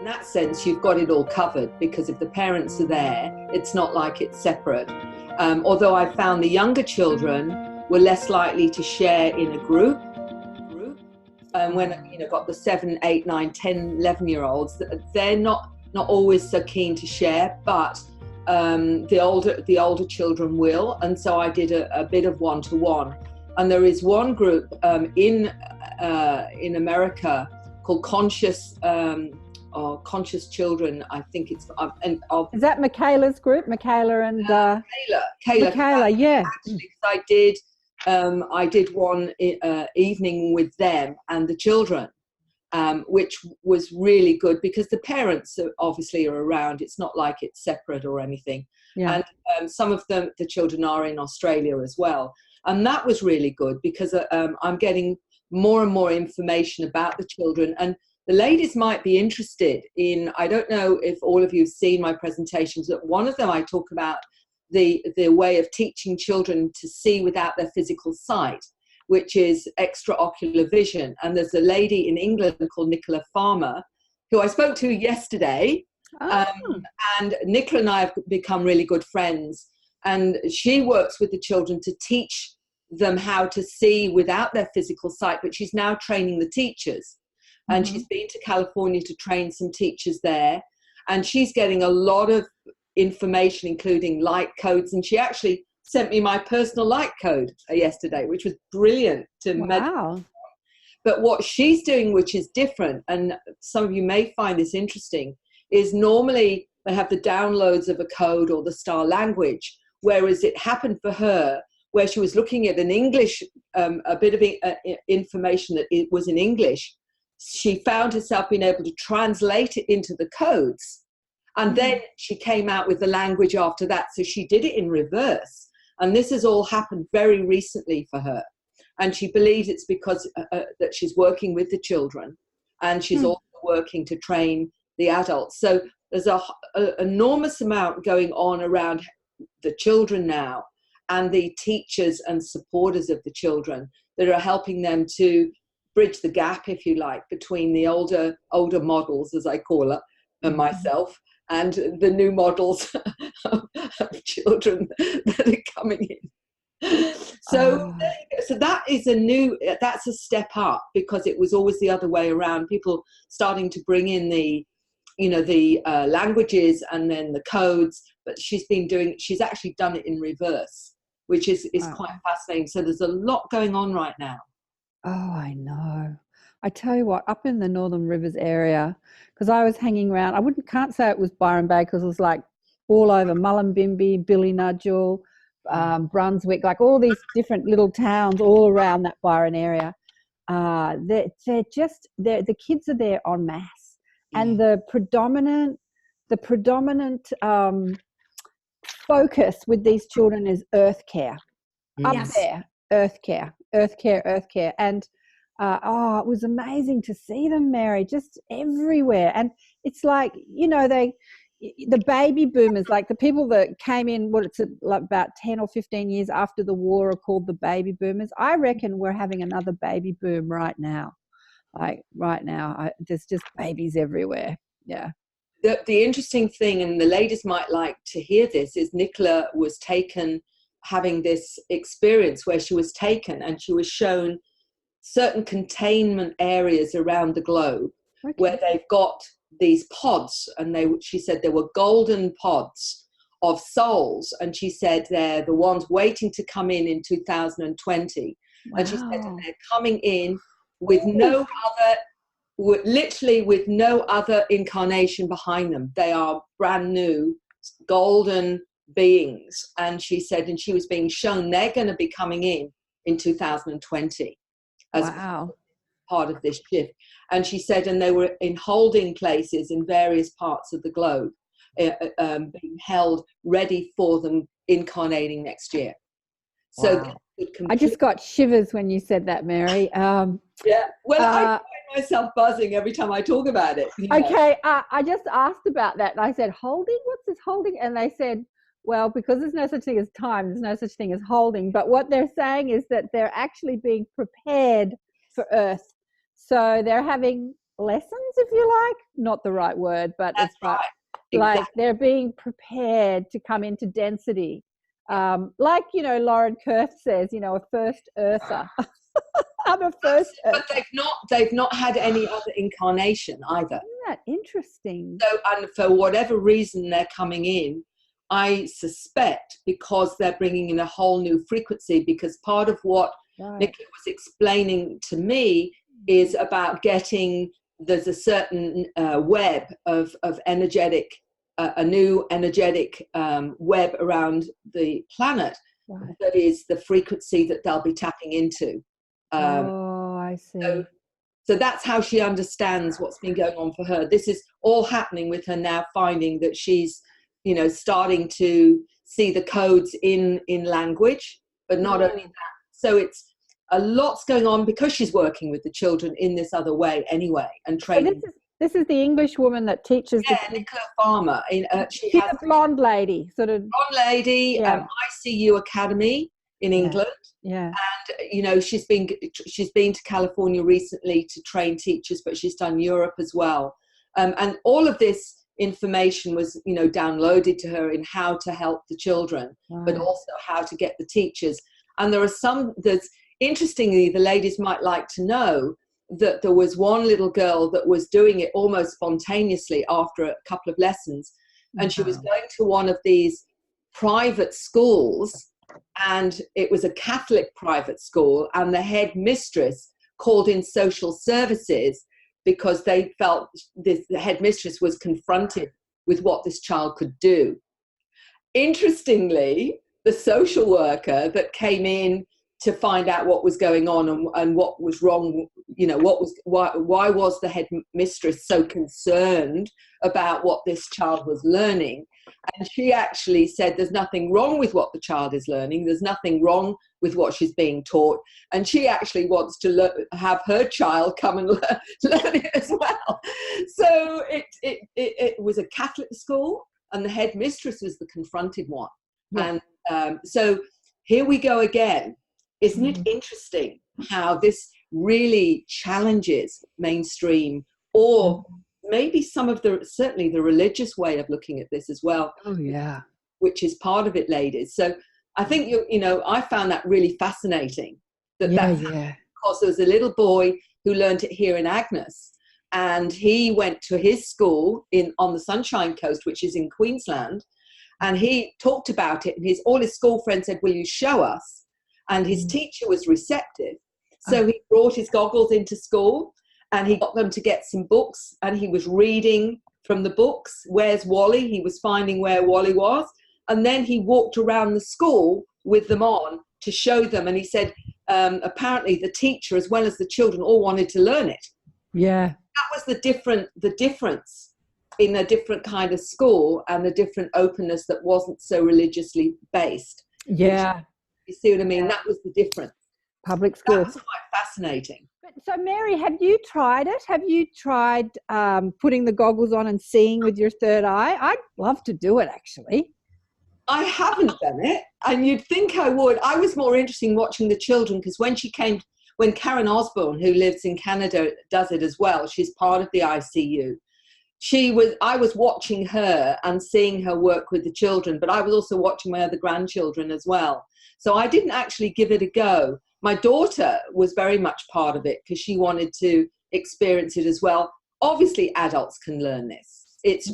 that sense, you've got it all covered, because if the parents are there, it's not like it's separate. Although I found the younger children were less likely to share in a group. When got the 7, 8, 9, 10, 11-year-olds, they're not always so keen to share, but the older children will. And so I did a bit of one-to-one. And there is one group in America called Conscious Children. I think it's is that Michaela's group? Michaela and Michaela, yeah. Actually, I did one evening with them and the children, which was really good, because the parents obviously are around. It's not like it's separate or anything. Yeah. And some of the children are in Australia as well. And that was really good, because I'm getting more and more information about the children. And the ladies might be interested in, I don't know if all of you have seen my presentations, but one of them I talk about the way of teaching children to see without their physical sight, which is extraocular vision. And there's a lady in England called Nicola Farmer, who I spoke to yesterday. And Nicola and I have become really good friends. And she works with the children to teach them how to see without their physical sight, but she's now training the teachers. And she's been to California to train some teachers there. And she's getting a lot of information, including light codes. And she actually sent me my personal light code yesterday, which was brilliant to meditate. But what she's doing, which is different, and some of you may find this interesting, is normally they have the downloads of a code or the star language, whereas it happened for her where she was looking at an English, a bit of information that it was in English. She found herself being able to translate it into the codes. And then she came out with the language after that. So she did it in reverse. And this has all happened very recently for her. And she believes it's because that she's working with the children, and she's also working to train the adults. So there's an enormous amount going on around the children now, and the teachers and supporters of the children that are helping them to bridge the gap, if you like, between the older models, as I call it, and myself, and the new models of children that are coming in. So that is that's a step up, because it was always the other way around. People starting to bring in the languages and then the codes, but she's actually done it in reverse, which is quite fascinating. So there's a lot going on right now. Oh, I know. I tell you what, up in the Northern Rivers area, because I was hanging around, can't say it was Byron Bay, because it was like all over Mullumbimby, Billynudgel, Brunswick, like all these different little towns all around that Byron area. The kids are there en masse, and the predominant focus with these children is earth care. Up there, earth care, and it was amazing to see them, Mary, just everywhere. And it's like, the baby boomers, like the people that came in, like about 10 or 15 years after the war, are called the baby boomers. I reckon we're having another baby boom right now. Like right now, there's just babies everywhere. Yeah. The interesting thing, and the ladies might like to hear this, is Nicola was taken, having this experience where she was taken and she was shown certain containment areas around the globe where they've got these pods, and she said there were golden pods of souls, and she said they're the ones waiting to come in 2020. And she said they're coming in with literally with no other incarnation behind them. They are brand new golden beings. And she said, and she was being shown they're going to be coming in 2020 as part of this shift. And she said, and they were in holding places in various parts of the globe, being held ready for them incarnating next year. So I just got shivers when you said that, Mary. I find myself buzzing every time I talk about it. Okay, I just asked about that, and I said, holding? What's this holding? And they said, well, because there's no such thing as time, there's no such thing as holding. But what they're saying is that they're actually being prepared for Earth. So they're having lessons, if you like. Not the right word, but That's it's right. like Exactly. they're being prepared to come into density. Like, you know, Lauren Kurth says, you know, a first earther. I'm a first earther. But they've not had any other incarnation either. Isn't that interesting? So, and for whatever reason they're coming in, I suspect because they're bringing in a whole new frequency, because part of what Nikki was explaining to me is about getting, there's a certain web of energetic, a new energetic web around the planet that is the frequency that they'll be tapping into. I see. So that's how she understands what's been going on for her. This is all happening with her now finding that she's, you know, starting to see the codes in language, but not only that. So it's a lot's going on because she's working with the children in this other way anyway, and training. So this is the English woman that teaches the kids. Nicola Farmer. She's a blonde lady, sort of. Blonde lady, ICU Academy in England. Yeah. And, you know, she's been to California recently to train teachers, but she's done Europe as well. And all of this information was, you know, downloaded to her in how to help the children, but also how to get the teachers. And there's interestingly, the ladies might like to know that there was one little girl that was doing it almost spontaneously after a couple of lessons. And she was going to one of these private schools, and it was a Catholic private school, and the head mistress called in social services because they felt the head mistress was confronted with what this child could do. Interestingly, the social worker that came in to find out what was going on and what was wrong, you know, why was the head mistress so concerned about what this child was learning? And she actually said there's nothing wrong with what the child is learning. There's nothing wrong with what she's being taught. And she actually wants to have her child come and learn it as well. So it was a Catholic school, and the head mistress was the confronted one. Yeah. And so here we go again. Isn't it interesting how this really challenges mainstream, or maybe some of certainly the religious way of looking at this as well? Oh, yeah. Which is part of it, ladies. So I think, you know, I found that really fascinating. Because there was a little boy who learned it here in Agnes, and he went to his school on the Sunshine Coast, which is in Queensland, and he talked about it, and all his school friends said, will you show us? And his teacher was receptive. So he brought his goggles into school, and he got them to get some books, and he was reading from the books. Where's Wally? He was finding where Wally was. And then he walked around the school with them on to show them. And he said, apparently the teacher, as well as the children, all wanted to learn it. Yeah. That was the difference in a different kind of school, and the different openness that wasn't so religiously based. Yeah. You see what I mean? That was the difference. Public schools. That was quite fascinating. So, Mary, have you tried it? Have you tried putting the goggles on and seeing with your third eye? I'd love to do it, actually. I haven't done it, and you'd think I would. I was more interested in watching the children, because when Karen Osborne, who lives in Canada, does it as well, she's part of the ICU. I was watching her and seeing her work with the children, but I was also watching my other grandchildren as well. So I didn't actually give it a go. My daughter was very much part of it because she wanted to experience it as well. Obviously, adults can learn this. It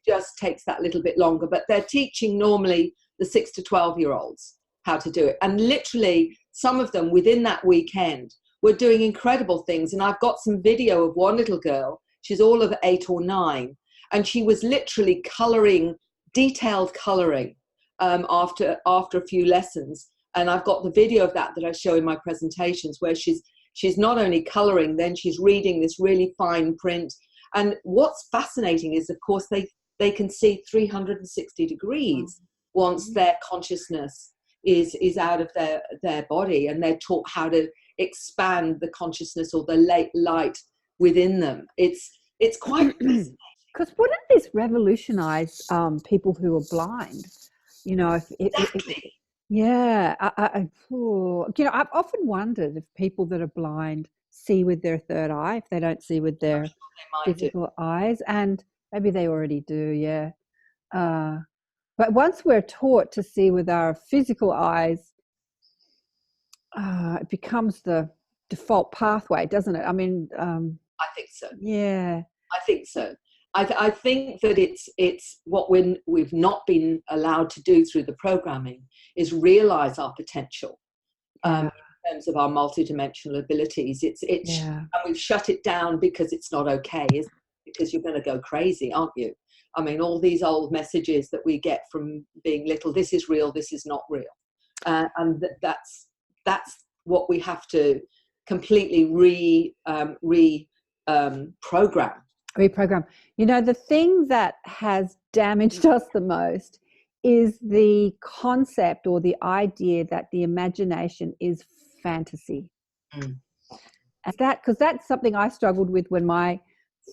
just takes that little bit longer, but they're teaching normally the 6 to 12-year-olds how to do it. And literally, some of them within that weekend were doing incredible things. And I've got some video of one little girl. She's all of 8 or 9. And she was literally detailed coloring after a few lessons. And I've got the video of that I show in my presentations, where she's not only coloring, then she's reading this really fine print. And what's fascinating is, of course, they can see 360 degrees once their consciousness is out of their body, and they're taught how to expand the consciousness or the light within them. It's quite fascinating. Because wouldn't this revolutionize people who are blind? You know, Exactly. Yeah, you know, I've often wondered if people that are blind see with their third eye, if they don't see with their physical eyes, and maybe they already do, yeah. But once we're taught to see with our physical eyes, it becomes the default pathway, doesn't it? I mean, I think so. Yeah, I think so. I think that it's what we've not been allowed to do through the programming is realize our potential in terms of our multidimensional abilities. And we've shut it down because it's not okay, because you're going to go crazy, aren't you? I mean, all these old messages that we get from being little, this is real, this is not real. And that's what we have to completely reprogram. You know, the thing that has damaged us the most is the concept or the idea that the imagination is fantasy. Because that's something I struggled with when my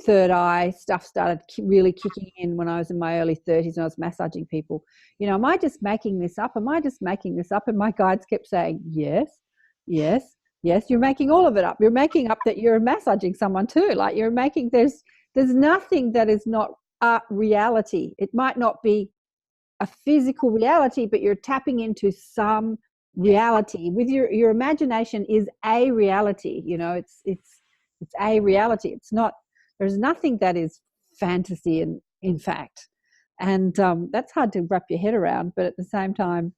third eye stuff started really kicking in when I was in my early 30s and I was massaging people. You know, am I just making this up? Am I just making this up? And my guides kept saying, yes, you're making all of it up. You're making up that you're massaging someone too. Like you're making, there's nothing that is not a reality. It might not be a physical reality, but you're tapping into some reality with your imagination is a reality. You know, it's a reality. It's not, there's nothing that is fantasy in fact. And that's hard to wrap your head around, but at the same time,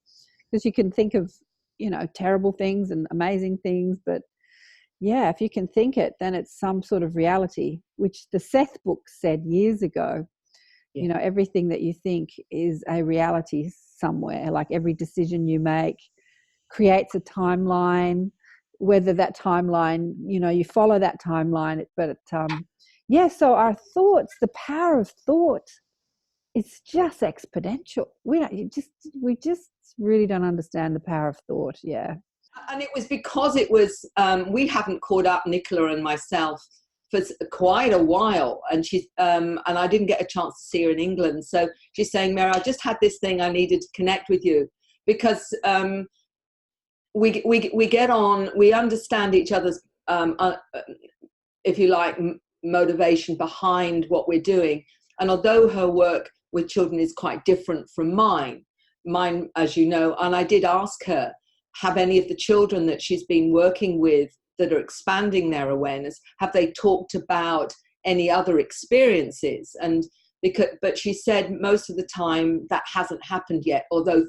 because you can think of, you know, terrible things and amazing things, but yeah, if you can think it, then it's some sort of reality, which the Seth book said years ago. You know, everything that you think is a reality somewhere, like every decision you make creates a timeline, whether that timeline, you know, you follow that timeline, but so our thoughts, the power of thought, it's just exponential. We just really don't understand the power of thought. Yeah. And it was because it was we hadn't caught up, Nicola and myself, for quite a while, and she's and I didn't get a chance to see her in England. So she's saying, Mary, I just had this thing, I needed to connect with you, because we get on, we understand each other's if you like, motivation behind what we're doing. And although her work with children is quite different from mine, as you know, and I did ask her, have any of the children that she's been working with that are expanding their awareness, have they talked about any other experiences? And but she said most of the time that hasn't happened yet, although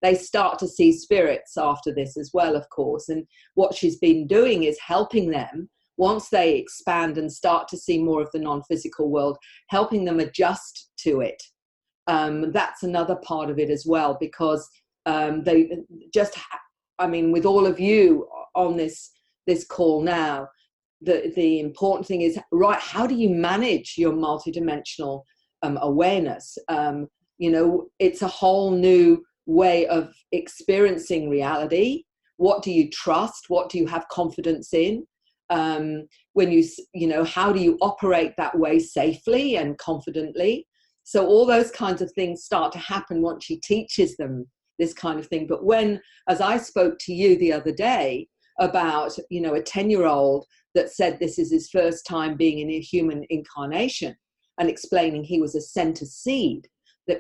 they start to see spirits after this as well, of course. And what she's been doing is helping them, once they expand and start to see more of the non-physical world, helping them adjust to it. That's another part of it as well, because they just, with all of you on this call now, the important thing is, right, how do you manage your multidimensional awareness? You know, it's a whole new way of experiencing reality. What do you trust? What do you have confidence in? When you know, how do you operate that way safely and confidently? So all those kinds of things start to happen once she teaches them this kind of thing. But when, as I spoke to you the other day about, you know, a 10-year-old that said this is his first time being in a human incarnation, and explaining he was a center seed,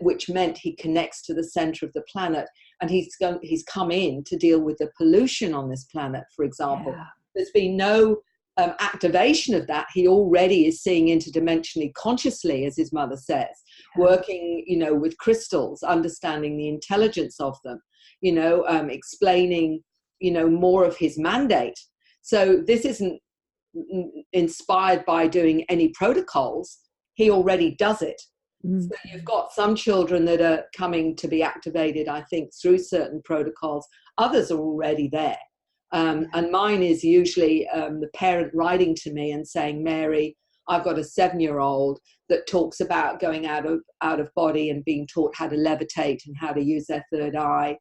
which meant he connects to the center of the planet, and he's come in to deal with the pollution on this planet, for example. Yeah. There's been no activation of that. He already is seeing interdimensionally consciously, as his mother says, working, you know, with crystals, understanding the intelligence of them, you know, explaining, you know, more of his mandate. So this isn't inspired by doing any protocols. He already does it. So you've got some children that are coming to be activated, I think, through certain protocols. Others are already there. And mine is usually the parent writing to me and saying, Mary, I've got a 7-year-old that talks about going out of body and being taught how to levitate and how to use their third eye,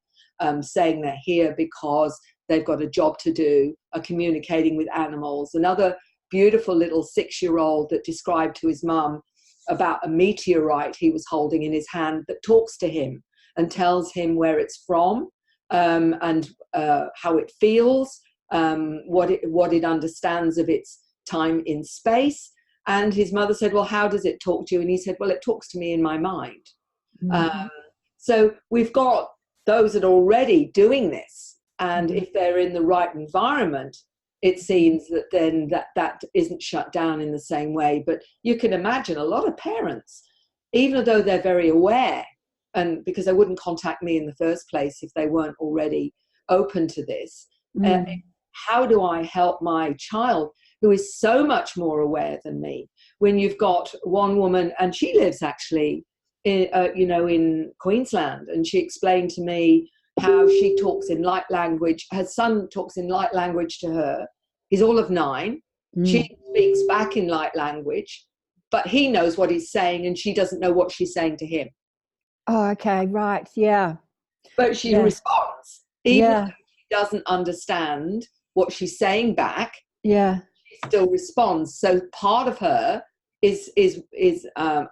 saying they're here because they've got a job to do, are communicating with animals. Another beautiful little 6-year-old that described to his mum about a meteorite he was holding in his hand that talks to him and tells him where it's from, and how it feels, what it understands of its time in space. And his mother said, well, how does it talk to you? And he said, well, it talks to me in my mind. So we've got those that are already doing this. And if they're in the right environment, it seems that then that isn't shut down in the same way. But you can imagine a lot of parents, even though they're very aware, and because they wouldn't contact me in the first place if they weren't already open to this, how do I help my child who is so much more aware than me? When you've got one woman, and she lives actually in Queensland, and she explained to me how she talks in light language. Her son talks in light language to her. He's all of 9. She speaks back in light language, but he knows what he's saying and she doesn't know what she's saying to him. Oh, okay, right, yeah. But she responds, even though she doesn't understand what she's saying back. Yeah, she still responds. So part of her is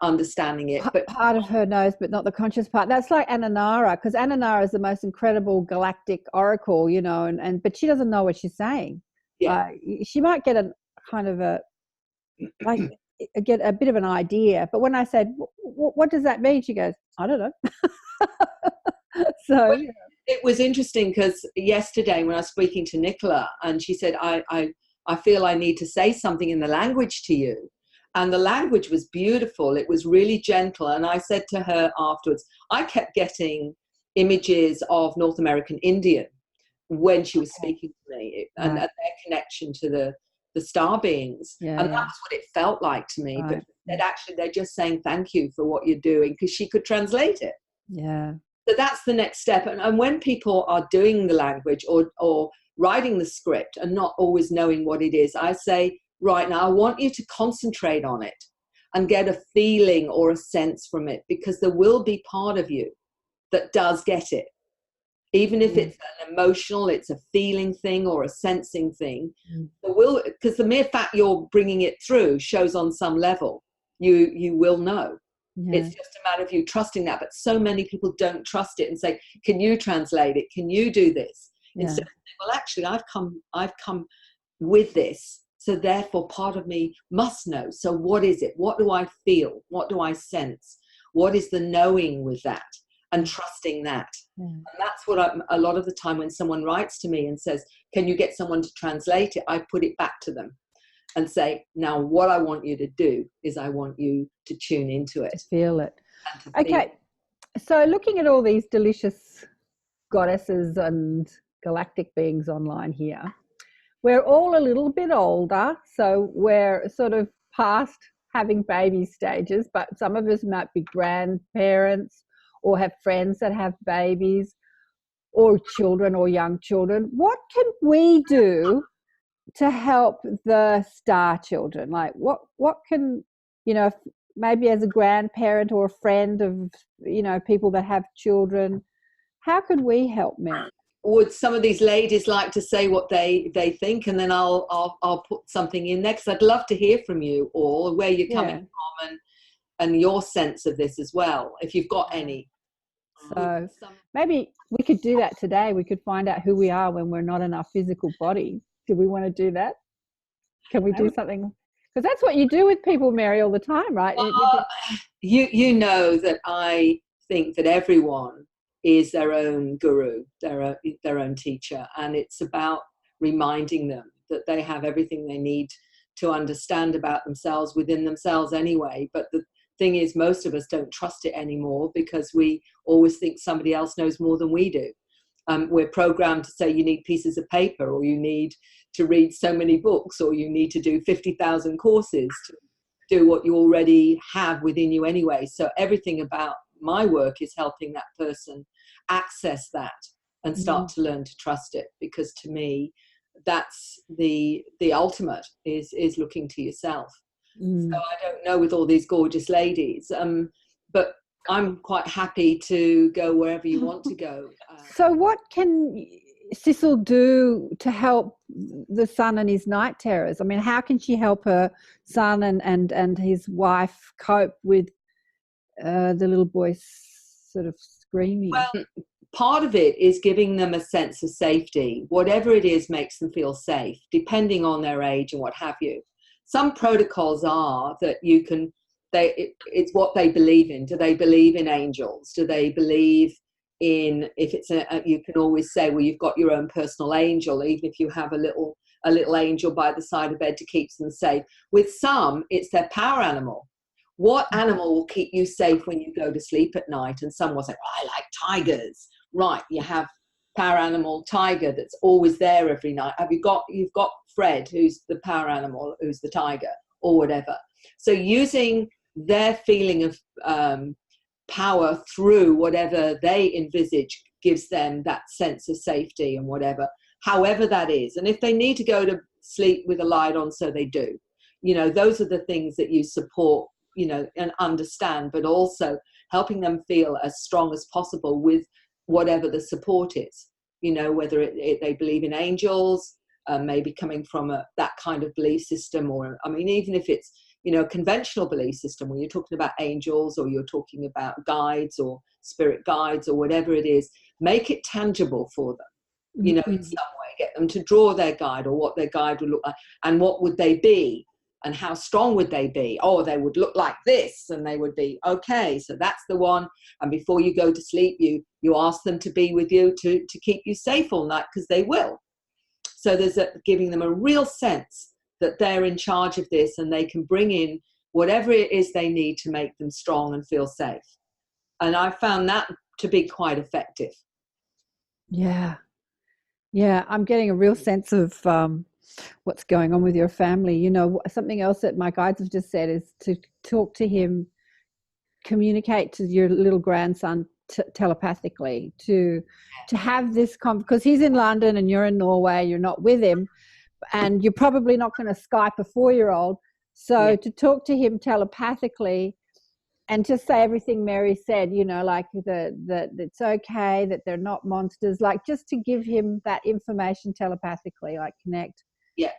understanding it, but part of her knows, but not the conscious part. That's like Ananara, because Ananara is the most incredible galactic oracle, and but she doesn't know what she's saying. Yeah, she might get a kind of get a bit of an idea, but when I said, what does that mean, she goes, I don't know. So well, it was interesting because yesterday when I was speaking to Nicola, and she said, I feel I need to say something in the language to you. And the language was beautiful. It was really gentle. And I said to her afterwards, I kept getting images of North American Indian when she was speaking to me, and their connection to the star beings. And that was what it felt like to me. But that actually they're just saying thank you for what you're doing, because she could translate it. Yeah. So that's the next step. And when people are doing the language or writing the script and not always knowing what it is, I say, right now, I want you to concentrate on it and get a feeling or a sense from it, because there will be part of you that does get it. Even if it's an emotional, it's a feeling thing or a sensing thing, because the mere fact you're bringing it through shows on some level you will know. It's just a matter of you trusting that. But so many people don't trust it and say, can you translate it? Can you do this? Instead of saying, well, actually, I've come with this. So therefore, part of me must know. So what is it? What do I feel? What do I sense? What is the knowing with that? And trusting that. And that's what a lot of the time when someone writes to me and says, can you get someone to translate it? I put it back to them and say, now what I want you to do is I want you to tune into it. To feel it. Okay. So looking at all these delicious goddesses and galactic beings online here, we're all a little bit older, so we're sort of past having baby stages, but some of us might be grandparents or have friends that have babies or children or young children. What can we do to help the star children? Like what can, maybe as a grandparent or a friend of, people that have children, how could we help, Mary? Would some of these ladies like to say what they think, and then I'll put something in there, because I'd love to hear from you all, where you're coming from and your sense of this as well, if you've got any. So maybe we could do that today. We could find out who we are when we're not in our physical body. Do we want to do that? Can we do something? Because that's what you do with people, Mary, all the time, right? You know that I think that everyone is their own guru, their own teacher, and it's about reminding them that they have everything they need to understand about themselves within themselves anyway. But the thing is, most of us don't trust it anymore, because we always think somebody else knows more than we do. We're programmed to say you need pieces of paper, or you need to read so many books, or you need to do 50,000 courses to do what you already have within you anyway. So everything about my work is helping that person access that and start to learn to trust it, because to me that's the ultimate is looking to yourself. So I don't know with all these gorgeous ladies, but I'm quite happy to go wherever you want to go. So what can Cecil do to help the son and his night terrors? I mean, how can she help her son and his wife cope with the little boy sort of screaming? Well, part of it is giving them a sense of safety. Whatever it is makes them feel safe, depending on their age and what have you. Some protocols are that you can, it's what they believe in. Do they believe in angels? Do they believe in, if it's you can always say, well, you've got your own personal angel, even if you have a little angel by the side of bed to keep them safe. With some, it's their power animal. What animal will keep you safe when you go to sleep at night? And some will say, oh, I like tigers. Right, you have power animal tiger that's always there every night. You've got Fred, who's the power animal, who's the tiger, or whatever. So using their feeling of power through whatever they envisage gives them that sense of safety and whatever, however that is. And if they need to go to sleep with a light on, so they do. Those are the things that you support, and understand, but also helping them feel as strong as possible with whatever the support is, whether they believe in angels, maybe coming from that kind of belief system, or, even if it's, conventional belief system where you're talking about angels or you're talking about guides or spirit guides or whatever it is, make it tangible for them, in some way, get them to draw their guide or what their guide would look like and what would they be. And how strong would they be? Oh, they would look like this, and they would be, okay, so that's the one. And before you go to sleep, you ask them to be with you to keep you safe all night, because they will. So there's giving them a real sense that they're in charge of this, and they can bring in whatever it is they need to make them strong and feel safe. And I found that to be quite effective. Yeah. I'm getting a real sense of what's going on with your family. Something else that my guides have just said is to talk to him, communicate to your little grandson telepathically, to have this because he's in London and you're in Norway, you're not with him, and you're probably not going to Skype a 4-year-old. So to talk to him telepathically and just say everything Mary said, like that it's okay, that they're not monsters, like just to give him that information telepathically, like connect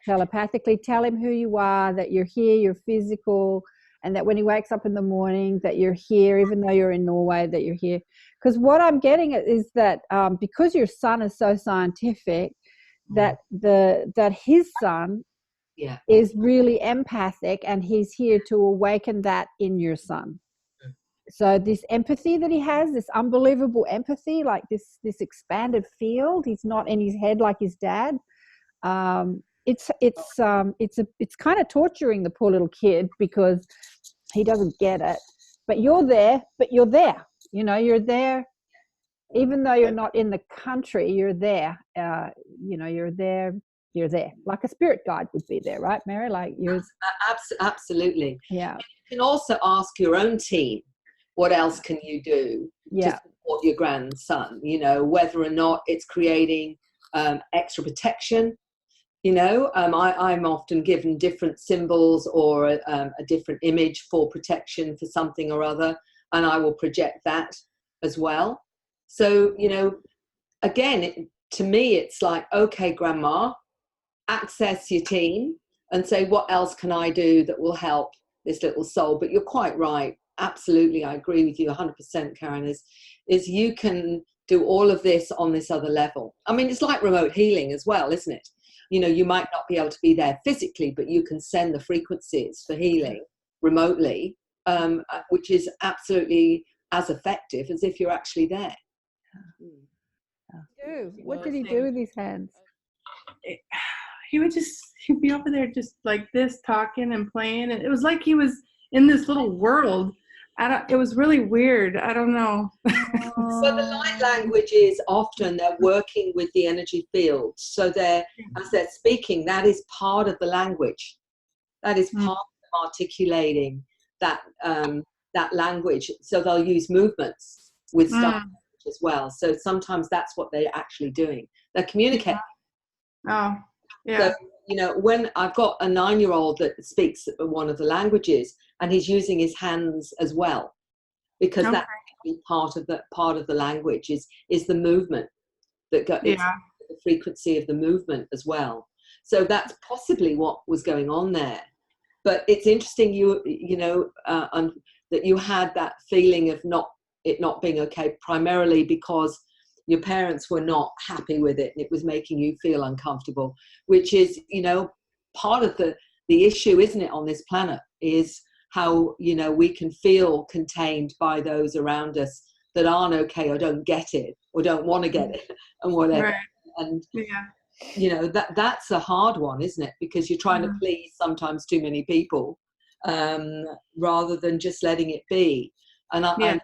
telepathically, tell him who you are, that you're here, you're physical, and that when he wakes up in the morning that you're here, even though you're in Norway, that you're here. Because what I'm getting at is that because your son is so scientific, that his son is really empathic, and he's here to awaken that in your son. So this empathy that he has, this unbelievable empathy, like this expanded field, he's not in his head like his dad. It's kind of torturing the poor little kid because he doesn't get it. But you're there. You're there. Even though you're not in the country, you're there. You're there. You're there. Like a spirit guide would be there, right, Mary? Like you're absolutely. Yeah. You can also ask your own team, what else can you do to support your grandson? Whether or not it's creating extra protection. I'm often given different symbols or a different image for protection for something or other, and I will project that as well. So, again, to me, it's like, okay, Grandma, access your team and say, what else can I do that will help this little soul? But you're quite right. Absolutely. I agree with you 100%, Karen, is you can do all of this on this other level. It's like remote healing as well, isn't it? You might not be able to be there physically, but you can send the frequencies for healing remotely, which is absolutely as effective as if you're actually there. What did he do with his hands? He'd be over there just like this, talking and playing, and it was like he was in this little world. It was really weird. I don't know. So the light language is often they're working with the energy field. So as they're speaking, that is part of the language. That is part of articulating that language. So they'll use movements with stuff as well. So sometimes that's what they're actually doing. They're communicating. Oh, yeah. So, when I've got a 9-year-old that speaks one of the languages, and he's using his hands as well, because that's part of the language is the movement that goes, the frequency of the movement as well. So that's possibly what was going on there. But it's interesting, that you had that feeling of it not being okay, primarily because your parents were not happy with it and it was making you feel uncomfortable, which is, you know, part of the issue, isn't it, on this planet, is how, you know, we can feel contained by those around us that aren't okay or don't get it or don't want to get it and whatever. Right. And you know, that's a hard one, isn't it? Because you're trying to please sometimes too many people, rather than just letting it be. And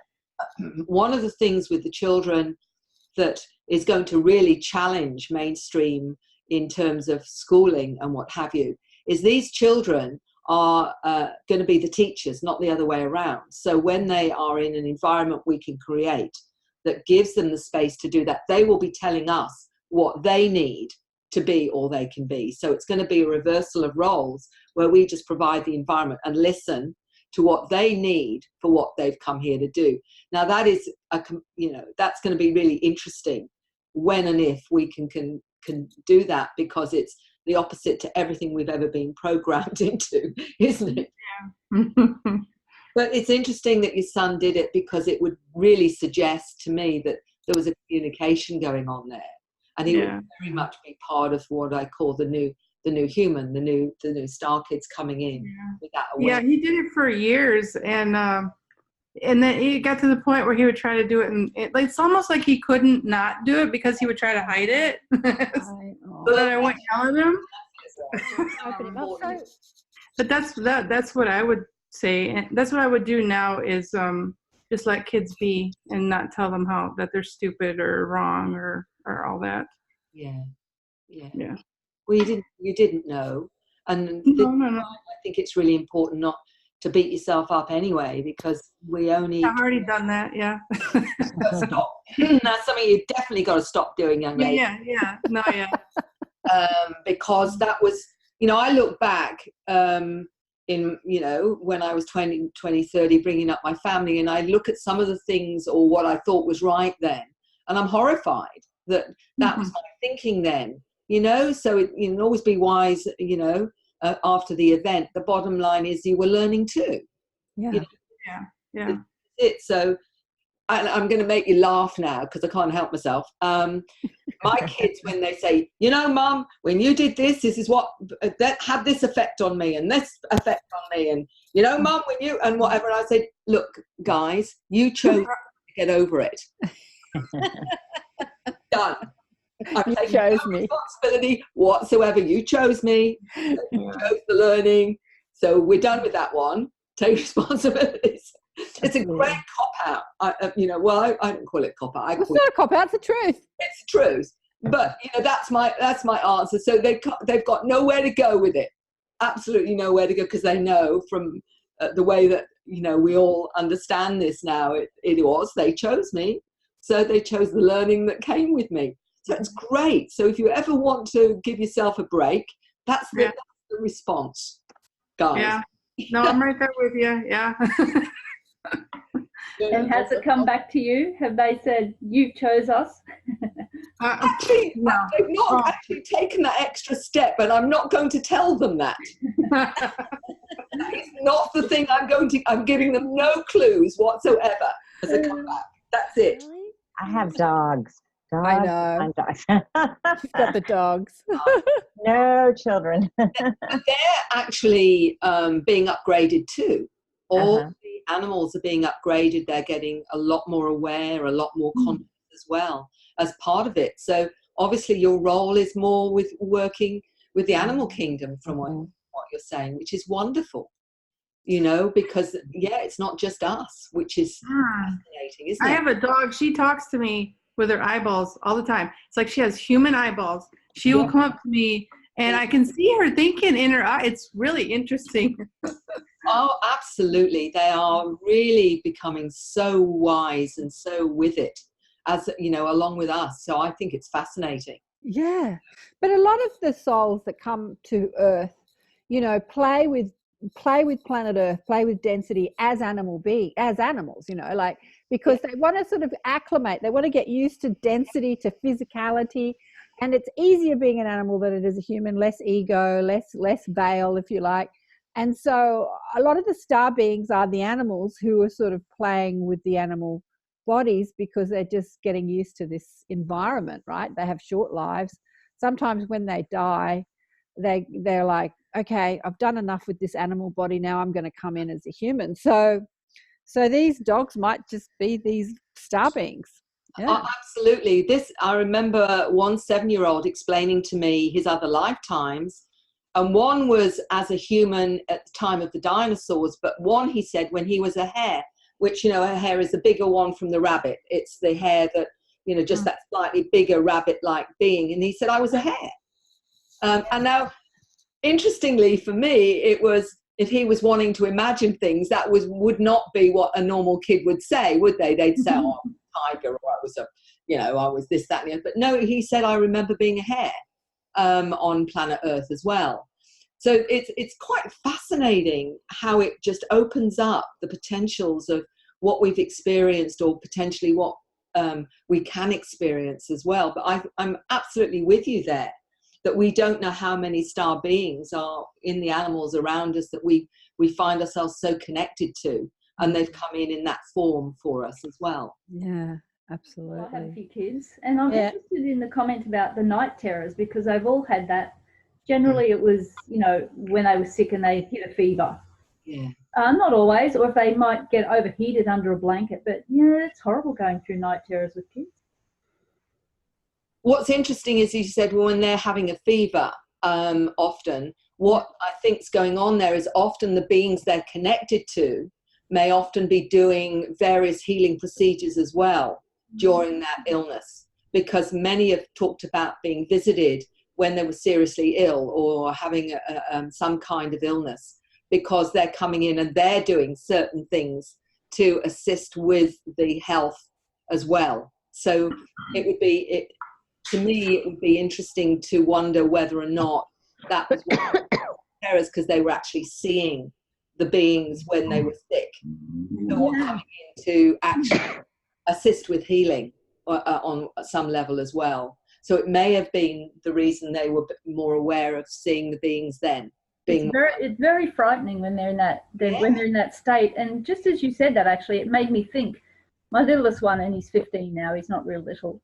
one of the things with the children that is going to really challenge mainstream in terms of schooling and what have you, is these children are going to be the teachers, not the other way around. So when they are in an environment we can create that gives them the space to do that, they will be telling us what they need to be all they can be. So it's going to be a reversal of roles where we just provide the environment and listen to what they need for what they've come here to do. Now that is that's going to be really interesting when and if we can do that, because it's the opposite to everything we've ever been programmed into, isn't it? Yeah. But it's interesting that your son did it, because it would really suggest to me that there was a communication going on there, and he would very much be part of what I call the new human, the new star kids coming in with that awareness. Yeah, he did it for years, and then he got to the point where he would try to do it, and it's almost like he couldn't not do it because he would try to hide it. So that I wouldn't yell at him. But that's what I would say, and that's what I would do now, is just let kids be and not tell them that they're stupid or wrong or all that. Yeah. Well, you didn't know, and no. I think it's really important not to beat yourself up anyway, because I've already done that. Yeah. Stop. That's something you definitely got to stop doing, young lady. Yeah. No, yeah. Because that was, I look back in, when I was 20, 30, bringing up my family, and I look at some of the things or what I thought was right then, and I'm horrified that was my thinking then, so it, you can always be wise, after the event. The bottom line is you were learning too. Yeah. So I'm going to make you laugh now because I can't help myself. My kids, when they say, Mum, when you did this is what that had this effect on me and this effect on me, and Mum, when you and whatever, and I said, look, guys, you chose to get over it. Done. I'm taking no responsibility whatsoever. You chose me. You chose the learning. So we're done with that one. Take responsibilities. It's a great cop-out. I don't call it cop-out. It's not a cop-out. It's the truth. It's the truth. But, that's my answer. So they've got nowhere to go with it. Absolutely nowhere to go, because they know from the way that, we all understand this now, they chose me. So they chose the learning that came with me. So it's great. So if you ever want to give yourself a break, that's the response, guys. Yeah. No, I'm right there with you. Yeah. And has it come back to you? Have they said, you chose us? Actually, no. They've not actually taken that extra step, and I'm not going to tell them that. That is not the thing I'm giving them no clues whatsoever as a comeback. That's it. I have dogs. I know. She's got the dogs. No children. They're actually being upgraded too. All the animals are being upgraded. They're getting a lot more aware, a lot more conscious as well as part of it. So obviously your role is more with working with the animal kingdom, from what you're saying, which is wonderful. Because it's not just us, which is fascinating, isn't it? I have a dog. She talks to me with her eyeballs all the time. It's like she has human eyeballs. She will come up to me, and I can see her thinking in her eye. It's really interesting. Oh, absolutely. They are really becoming so wise and so with it, as along with us. So I think it's fascinating. Yeah. But a lot of the souls that come to Earth, play with planet Earth, play with density as animals, because they want to sort of acclimate. They want to get used to density, to physicality. And it's easier being an animal than it is a human, less ego, less veil, if you like. And so a lot of the star beings are the animals who are sort of playing with the animal bodies because they're just getting used to this environment, right? They have short lives. Sometimes when they die, they're like, okay, I've done enough with this animal body. Now I'm going to come in as a human. So these dogs might just be these star beings. Yeah. Oh, absolutely. I remember one 7-year-old explaining to me his other lifetimes, and one was as a human at the time of the dinosaurs, but one, he said, when he was a hare, which, a hare is the bigger one from the rabbit. It's the hare that, just that slightly bigger rabbit-like being. And he said, I was a hare. And now, interestingly for me, it was, if he was wanting to imagine things, that would not be what a normal kid would say, would they? They'd say, oh, I'm a tiger, or I was I was this, that, and the other. But no, he said, I remember being a hare on planet Earth as well. So it's quite fascinating how it just opens up the potentials of what we've experienced, or potentially what we can experience as well. But I'm absolutely with you there, that we don't know how many star beings are in the animals around us that we find ourselves so connected to, and they've come in that form for us as well. Yeah, absolutely. Well, I have a few kids, and I'm interested in the comment about the night terrors, because they've all had that. Generally, it was, when they were sick and they hit a fever. Yeah. Not always, or if they might get overheated under a blanket, but yeah, it's horrible going through night terrors with kids. What's interesting is you said, well, when they're having a fever, often, what I think's going on there is often the beings they're connected to may often be doing various healing procedures as well during that illness, because many have talked about being visited when they were seriously ill or having some kind of illness, because they're coming in and they're doing certain things to assist with the health as well. So to me, it would be interesting to wonder whether or not that was one of the terrors, because they were actually seeing the beings when they were sick, who were coming in to actually assist with healing on some level as well. So it may have been the reason they were more aware of seeing the beings then. It's very frightening when they're in that when they're in that state. And just as you said that, actually, it made me think. My littlest one, and he's 15 now. He's not real little.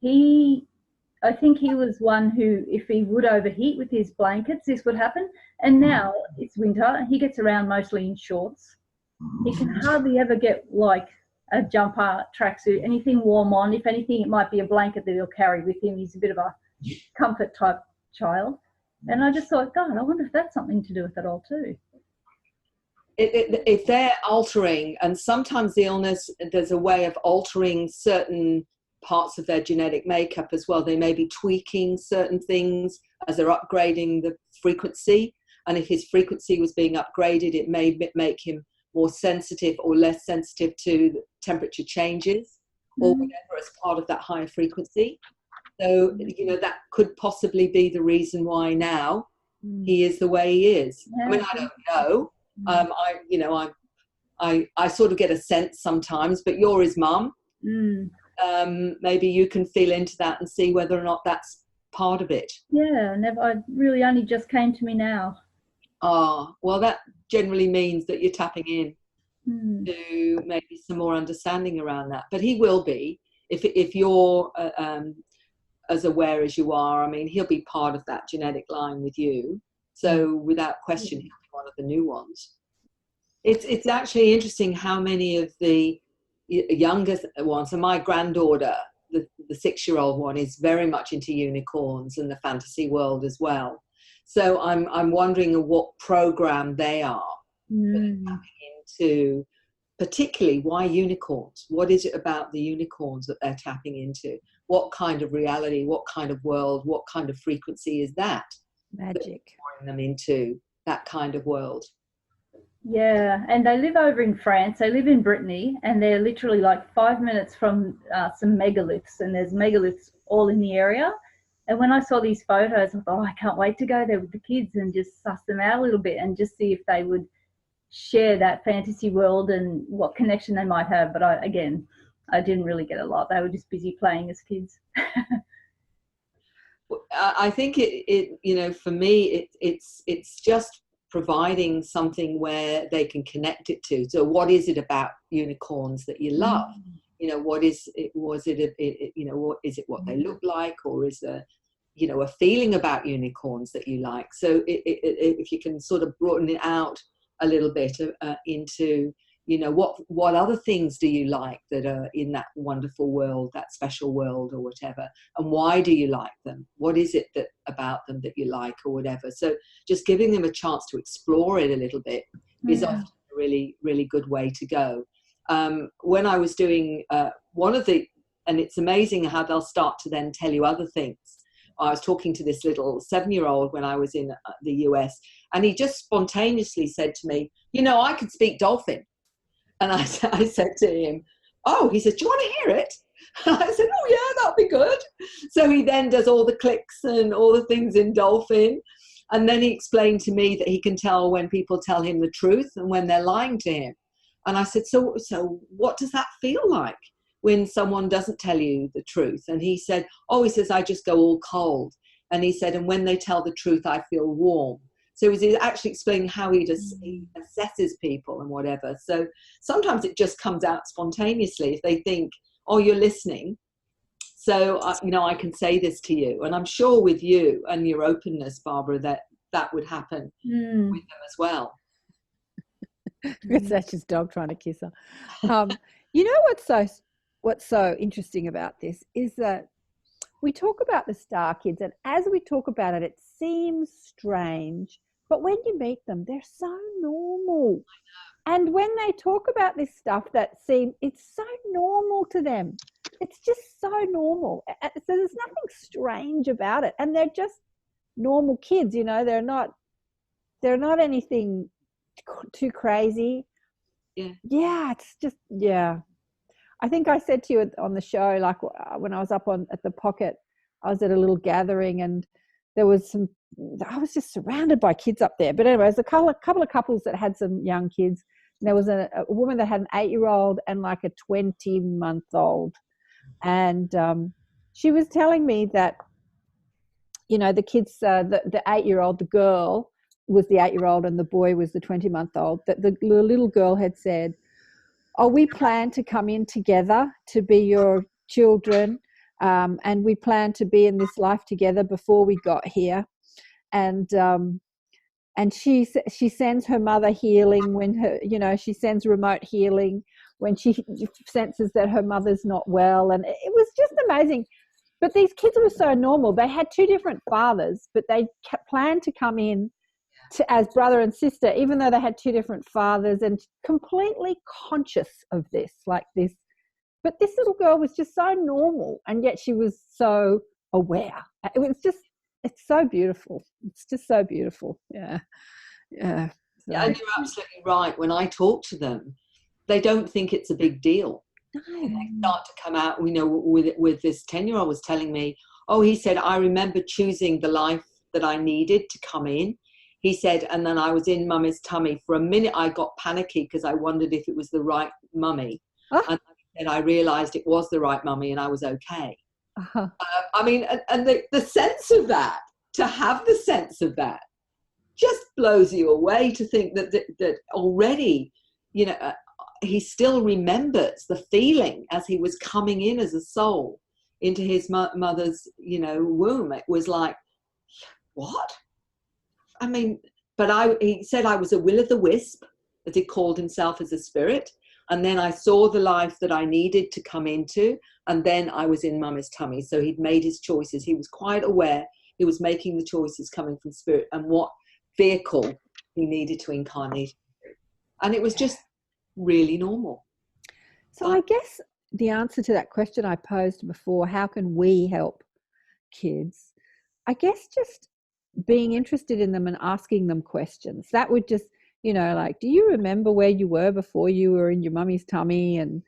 I think he was one who, if he would overheat with his blankets, this would happen. And now it's winter. He gets around mostly in shorts. He can hardly ever get like a jumper, tracksuit, anything warm on. If anything, it might be a blanket that he'll carry with him. He's a bit of a comfort type child. And I just thought, God, I wonder if that's something to do with it all too. If they're altering, and sometimes the illness, there's a way of altering certain parts of their genetic makeup as well. They may be tweaking certain things as they're upgrading the frequency. And if his frequency was being upgraded, it may make him more sensitive or less sensitive to the temperature changes or whatever as part of that higher frequency. So, that could possibly be the reason why now he is the way he is. I mean, I don't know. I sort of get a sense sometimes, but you're his mum. Maybe you can feel into that and see whether or not that's part of it. Yeah, never. I really only just came to me now. Well, that generally means that you're tapping in to maybe some more understanding around that. But he will be, if you're as aware as you are. I mean, he'll be part of that genetic line with you. So without question, he'll be one of the new ones. It's actually interesting how many of the younger ones, and my granddaughter, the 6-year-old one, is very much into unicorns and the fantasy world as well. So I'm wondering what program they are tapping into, particularly why unicorns? What is it about the unicorns that they're tapping into? What kind of reality, what kind of world, what kind of frequency is that? Magic. Pouring them into that kind of world. Yeah, and they live over in France. They live in Brittany, and they're literally like 5 minutes from some megaliths, and there's megaliths all in the area. And when I saw these photos, I thought, I can't wait to go there with the kids and just suss them out a little bit and just see if they would share that fantasy world and what connection they might have. But I didn't really get a lot. They were just busy playing as kids. I think for me, it's just providing something where they can connect it to. So what is it about unicorns that you love? you know, what is it, was it, you know, what is it, what they look like, or is there, you know, a feeling about unicorns that you like? So if you can sort of broaden it out a little bit into, you know, what other things do you like that are in that wonderful world, that special world, or whatever, and why do you like them? What is it that about them that you like, or whatever? So just giving them a chance to explore it a little bit is often a really, really good way to go. When I was doing one of the, and it's amazing how they'll start to then tell you other things. I was talking to this little 7-year-old when I was in the US, and he just spontaneously said to me, you know, I could speak dolphin. And I said to him, oh, he said, do you want to hear it? And I said, oh yeah, that'll be good. So he then does all the clicks and all the things in dolphin. And then he explained to me that he can tell when people tell him the truth and when they're lying to him. And I said, so what does that feel like when someone doesn't tell you the truth? And he said, oh, he says, I just go all cold. And he said, and when they tell the truth, I feel warm. So he was actually explaining how he assesses people and whatever. So sometimes it just comes out spontaneously if they think, oh, you're listening. So, you know, I can say this to you. And I'm sure with you and your openness, Barbara, that would happen with them as well. It's Satch's dog trying to kiss her. You know what's so interesting about this is that we talk about the star kids, and as we talk about it, it seems strange, but when you meet them, they're so normal. And when they talk about this stuff it's so normal to them. It's just so normal. So there's nothing strange about it. And they're just normal kids, you know, they're not anything too crazy. Yeah, it's just, yeah. I think I said to you on the show, like when I was up at the Pocket, I was at a little gathering, and there was I was just surrounded by kids up there. But anyway, there's a couple of couples that had some young kids. And there was a woman that had an 8-year-old and like a 20-month-old. And she was telling me that, you know, the kids, the 8-year-old, the girl was the 8-year-old and the boy was the 20-month-old, that the little girl had said, oh, we plan to come in together to be your children, and we plan to be in this life together before we got here. And she sends her mother healing when she sends remote healing when she senses that her mother's not well. And it was just amazing. But these kids were so normal. They had 2 different fathers, but they planned to come in as brother and sister, even though they had 2 different fathers, and completely conscious of this, like this. But this little girl was just so normal, and yet she was so aware. It's so beautiful. It's just so beautiful. Yeah. Yeah. So. Yeah, and you're absolutely right. When I talk to them, they don't think it's a big deal. No. And they start to come out, you know, with this 10-year-old was telling me, oh, he said, I remember choosing the life that I needed to come in. He said, and then I was in mummy's tummy. For a minute, I got panicky because I wondered if it was the right mummy. Oh. And I realized it was the right mummy, and I was okay. Uh-huh. I mean, and the sense of that, to have the sense of that, just blows you away to think that already, you know, he still remembers the feeling as he was coming in as a soul into his mother's, you know, womb. It was like, what? I mean, but he said I was a will-o'-the-wisp, as he called himself as a spirit. And then I saw the life that I needed to come into. And then I was in mummy's tummy. So he'd made his choices. He was quite aware he was making the choices coming from spirit and what vehicle he needed to incarnate. And it was just really normal. So I guess the answer to that question I posed before, how can we help kids? I guess just being interested in them and asking them questions. That would just, you know, like, do you remember where you were before you were in your mummy's tummy? And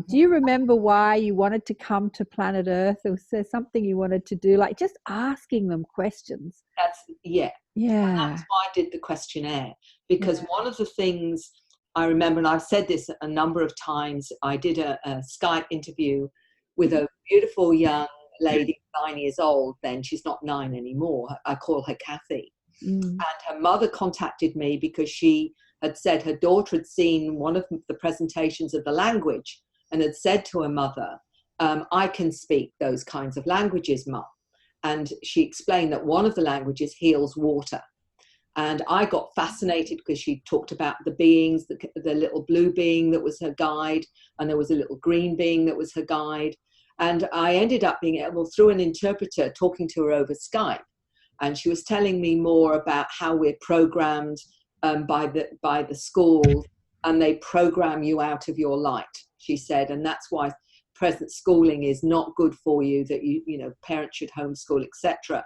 do you remember why you wanted to come to planet Earth? Or was there something you wanted to do? Like, just asking them questions. Yeah. And that's why I did the questionnaire, because one of the things I remember, and I've said this a number of times, I did a Skype interview with a beautiful young lady, 9 years old then. She's not 9 anymore. I call her Kathy. And her mother contacted me because she had said her daughter had seen one of the presentations of the language and had said to her mother, I can speak those kinds of languages, Mum. And she explained that one of the languages heals water. And I got fascinated because she talked about the beings, the little blue being that was her guide, and there was a little green being that was her guide. And I ended up being able, through an interpreter, talking to her over Skype. And she was telling me more about how we're programmed by the schools, and they program you out of your light, she said. And that's why present schooling is not good for you, that you know, parents should homeschool, etc.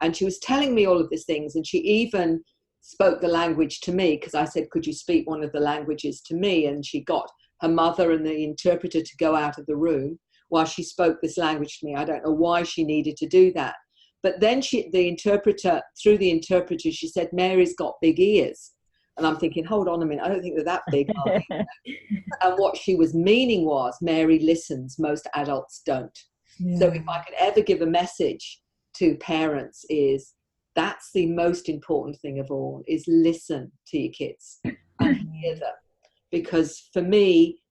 And she was telling me all of these things, and she even spoke the language to me, because I said, could you speak one of the languages to me? And she got her mother and the interpreter to go out of the room while she spoke this language to me. I don't know why she needed to do that. But then through the interpreter, she said, Mary's got big ears. And I'm thinking, hold on a minute, I don't think they're that big. And what she was meaning was, Mary listens, most adults don't. Yeah. So if I could ever give a message to parents, is that's the most important thing of all, is listen to your kids and hear them. Because for me,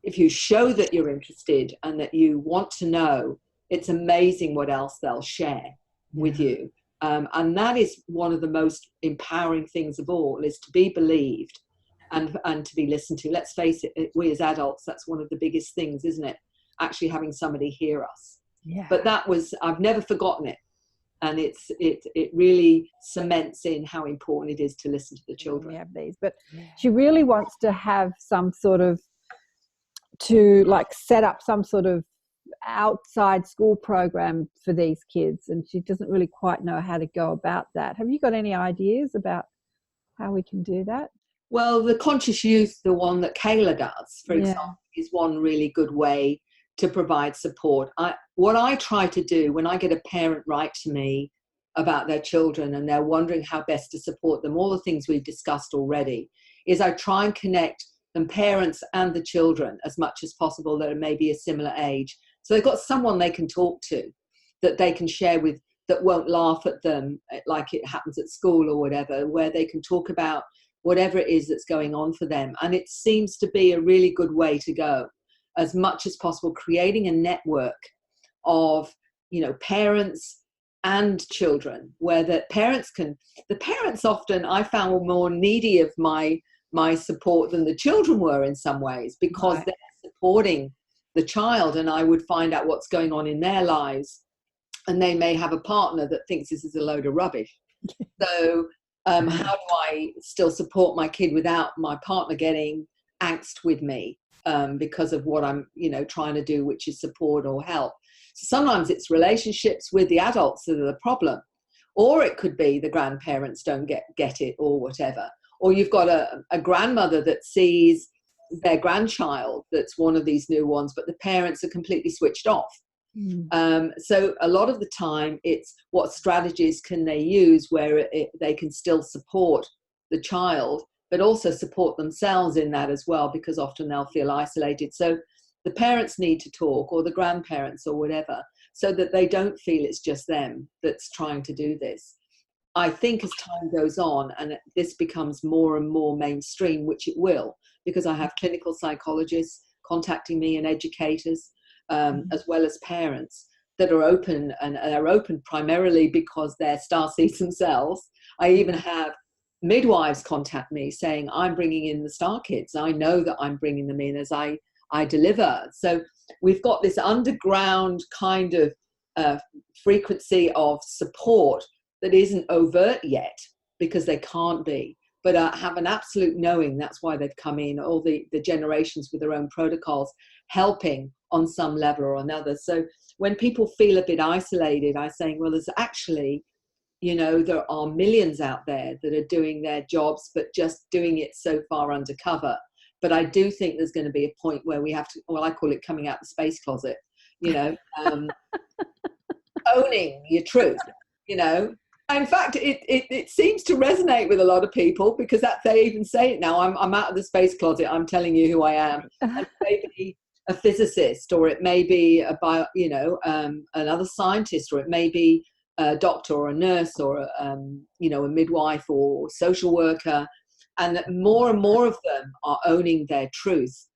if you show that you're interested and that you want to know, it's amazing what else they'll share with you. And that is one of the most empowering things of all, is to be believed and to be listened to. Let's face it, we as adults, that's one of the biggest things, isn't it? Actually having somebody hear us. Yeah. But that was, I've never forgotten it. And it really cements in how important it is to listen to the children. We have these, but she really wants to have some sort of, to like set up some sort of outside school program for these kids, and she doesn't really quite know how to go about that. Have you got any ideas about how we can do that? Well, the conscious youth, the one that Kayla does, for example, is one really good way to provide support. What I try to do when I get a parent write to me about their children and they're wondering how best to support them, all the things we've discussed already, is I try and connect the parents and the children as much as possible that are maybe a similar age. So they've got someone they can talk to, that they can share with, that won't laugh at them like it happens at school or whatever, where they can talk about whatever it is that's going on for them. And it seems to be a really good way to go, as much as possible, creating a network of, you know, parents and children, where the parents often, I found, were more needy of my support than the children were in some ways, because they're supporting the child, and I would find out what's going on in their lives, and they may have a partner that thinks this is a load of rubbish. So how do I still support my kid without my partner getting angst with me because of what I'm, you know, trying to do, which is support or help? So sometimes it's relationships with the adults that are the problem, or it could be the grandparents don't get it or whatever, or you've got a grandmother that sees their grandchild that's one of these new ones, but the parents are completely switched off. So a lot of the time it's what strategies can they use where they can still support the child, but also support themselves in that as well, because often they'll feel isolated. So the parents need to talk, or the grandparents or whatever, so that they don't feel it's just them that's trying to do this. I think as time goes on and this becomes more and more mainstream, which it will, because I have clinical psychologists contacting me and educators, as well as parents that are open, and are open primarily because they're starseeds themselves. I even have midwives contact me saying, I'm bringing in the star kids. I know that I'm bringing them in as I deliver. So we've got this underground kind of frequency of support that isn't overt yet, because they can't be, but have an absolute knowing. That's why they've come in, all the generations with their own protocols, helping on some level or another. So when people feel a bit isolated, I'm saying, well, there's actually, you know, there are millions out there that are doing their jobs, but just doing it so far undercover. But I do think there's going to be a point where we have to, well, I call it coming out the space closet, you know, owning your truth, you know. In fact, it seems to resonate with a lot of people, because that they even say it now. I'm out of the space closet. I'm telling you who I am. And maybe a physicist, or it may be another scientist, or it may be a doctor or a nurse, or a midwife or social worker, and that more and more of them are owning their truth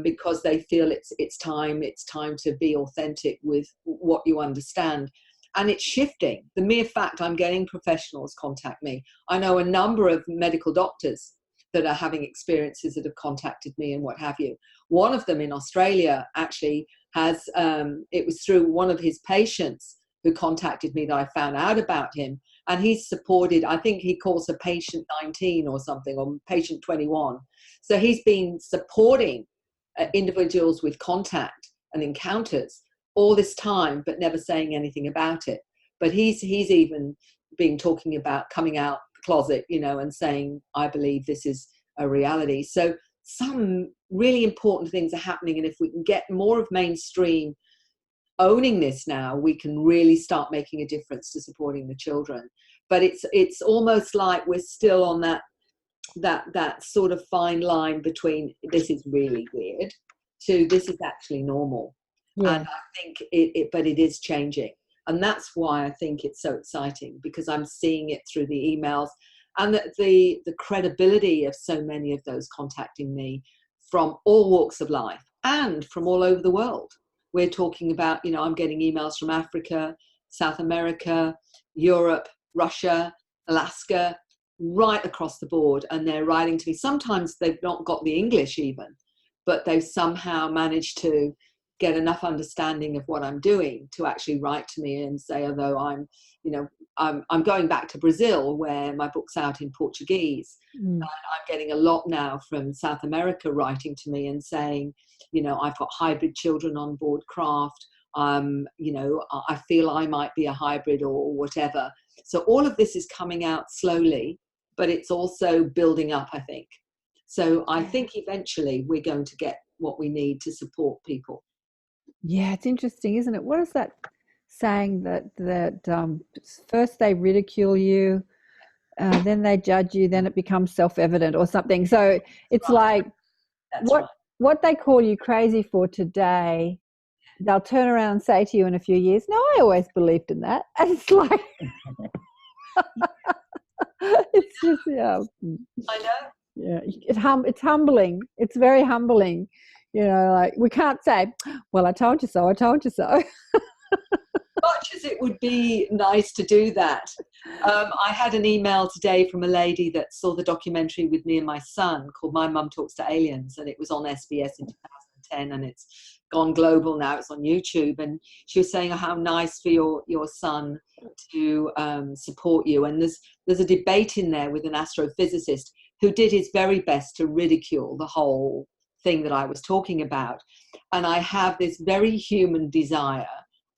because they feel it's time to be authentic with what you understand. And it's shifting. The mere fact I'm getting professionals contact me. I know a number of medical doctors that are having experiences that have contacted me and what have you. One of them in Australia actually has, it was through one of his patients who contacted me that I found out about him. And he's supported, I think he calls her patient 19 or something, or patient 21. So he's been supporting individuals with contact and encounters all this time, but never saying anything about it. But he's even been talking about coming out the closet, you know, and saying, I believe this is a reality. So some really important things are happening. And if we can get more of mainstream owning this now, we can really start making a difference to supporting the children. But it's almost like we're still on that sort of fine line between this is really weird to this is actually normal. Yeah. And I think but it is changing. And that's why I think it's so exciting, because I'm seeing it through the emails and the credibility of so many of those contacting me from all walks of life and from all over the world. We're talking about, you know, I'm getting emails from Africa, South America, Europe, Russia, Alaska, right across the board. And they're writing to me. Sometimes they've not got the English even, but they've somehow managed to get enough understanding of what I'm doing to actually write to me and say, although I'm going back to Brazil where my book's out in Portuguese. And I'm getting a lot now from South America writing to me and saying, you know, I've got hybrid children on board craft. You know, I feel I might be a hybrid or whatever. So all of this is coming out slowly, but it's also building up, I think. So I think eventually we're going to get what we need to support people. Yeah, it's interesting, isn't it? What is that saying that first they ridicule you, then they judge you, then it becomes self-evident or something. So it's right. Like what they call you crazy for today, they'll turn around and say to you in a few years, no, I always believed in that. And it's like, it's just, yeah. I know. Yeah, it's humbling. It's very humbling. You know, like we can't say, well, I told you so, I told you so. Much as it would be nice to do that. I had an email today from a lady that saw the documentary with me and my son called My Mum Talks to Aliens, and it was on SBS in 2010 and it's gone global now. It's on YouTube. And she was saying how nice for your son to support you. And there's a debate in there with an astrophysicist who did his very best to ridicule the whole thing that I was talking about. And I have this very human desire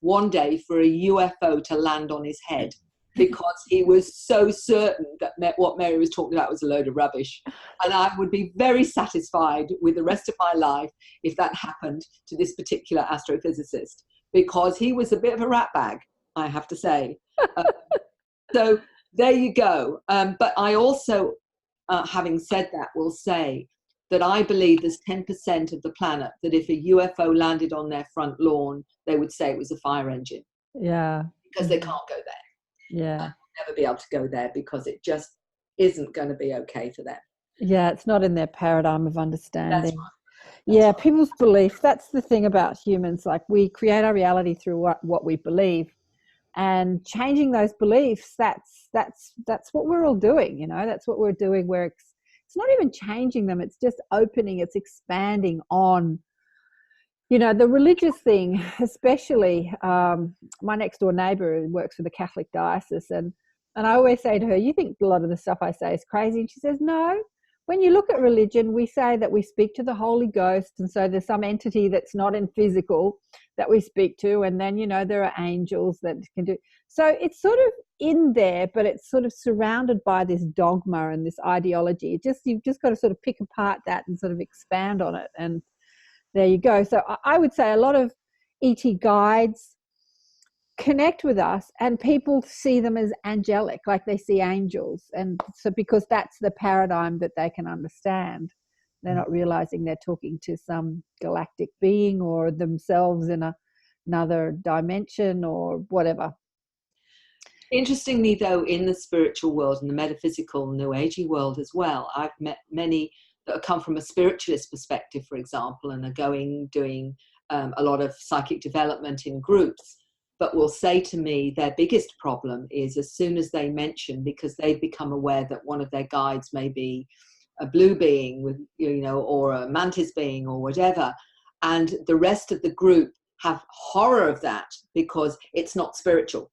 one day for a UFO to land on his head, because he was so certain that what Mary was talking about was a load of rubbish. And I would be very satisfied with the rest of my life if that happened to this particular astrophysicist, because he was a bit of a ratbag, I have to say. So there you go. But I also, having said that, will say that I believe there's 10% of the planet that if a UFO landed on their front lawn, they would say it was a fire engine. Yeah. Because they can't go there. Yeah. They'll never be able to go there because it just isn't going to be okay for them. Yeah, it's not in their paradigm of understanding. That's right. People's beliefs, that's the thing about humans. Like, we create our reality through what we believe. And changing those beliefs, that's what we're all doing, you know, that's what we're doing. It's not even changing them, it's just opening, it's expanding on, you know, the religious thing, especially. My next door neighbour works for the Catholic diocese, and I always say to her, you think a lot of the stuff I say is crazy? And she says, no. When you look at religion, we say that we speak to the Holy Ghost, and so there's some entity that's not in physical that we speak to, and then, you know, there are angels that can do. So it's sort of in there, but it's sort of surrounded by this dogma and this ideology. You've just got to sort of pick apart that and sort of expand on it, and there you go. So I would say a lot of ET guides connect with us, and people see them as angelic, like they see angels. And so because that's the paradigm that they can understand, they're not realizing they're talking to some galactic being or themselves in another dimension or whatever. Interestingly, though, in the spiritual world and the metaphysical New Agey world as well, I've met many that come from a spiritualist perspective, for example, and are doing a lot of psychic development in groups, but will say to me their biggest problem is as soon as they mention, because they've become aware that one of their guides may be a blue being with, or a mantis being or whatever, and the rest of the group have horror of that because it's not spiritual.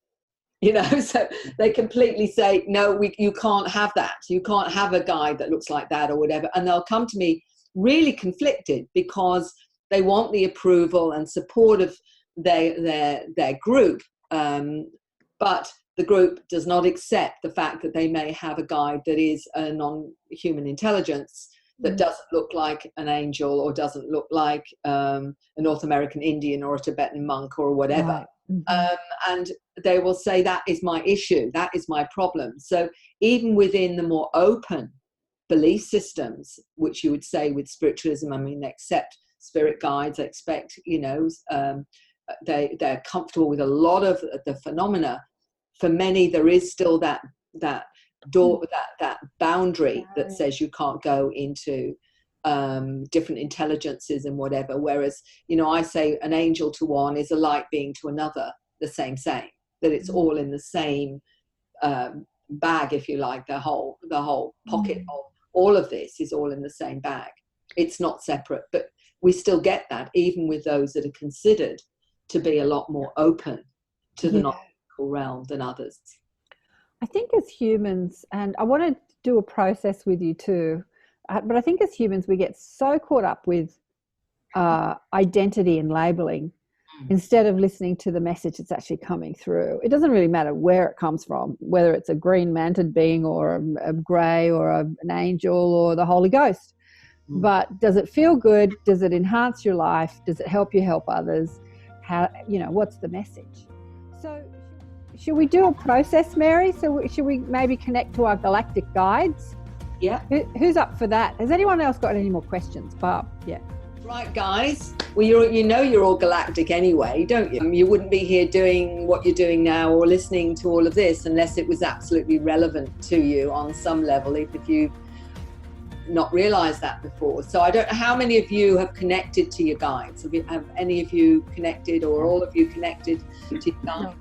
So they completely say, no, you can't have that. You can't have a guide that looks like that or whatever. And they'll come to me really conflicted because they want the approval and support of their group. But the group does not accept the fact that they may have a guide that is a non-human intelligence that doesn't look like an angel or doesn't look like a North American Indian or a Tibetan monk or whatever. Right. And they will say, that is my issue, that is my problem. So even within the more open belief systems, which you would say with spiritualism, I mean, they accept spirit guides, they expect, they're comfortable with a lot of the phenomena. For many, there is still that door, that boundary that says you can't go into different intelligences and whatever. Whereas, I say an angel to one is a light being to another, the same, that it's all in the same bag, if you like. The whole pocket of all of this is all in the same bag. It's not separate, but we still get that even with those that are considered to be a lot more open to the non-physical realm than others. I think as humans, and I want to do a process with you too, but I think as humans we get so caught up with identity and labeling instead of listening to the message that's actually coming through. It doesn't really matter where it comes from, whether it's a green mantled being or a grey or an angel or the Holy Ghost. But does it feel good? Does it enhance your life? Does it help you help others? How, what's the message? So should we do a process, Mary? So should we maybe connect to our galactic guides? Yeah. Who's up for that? Has anyone else got any more questions? Barb? Yeah. Right, guys. Well, you're all galactic anyway, don't you? You wouldn't be here doing what you're doing now or listening to all of this unless it was absolutely relevant to you on some level, even if you've not realized that before. So I don't know how many of you have connected to your guides. Have any of you connected, or all of you connected to your guides?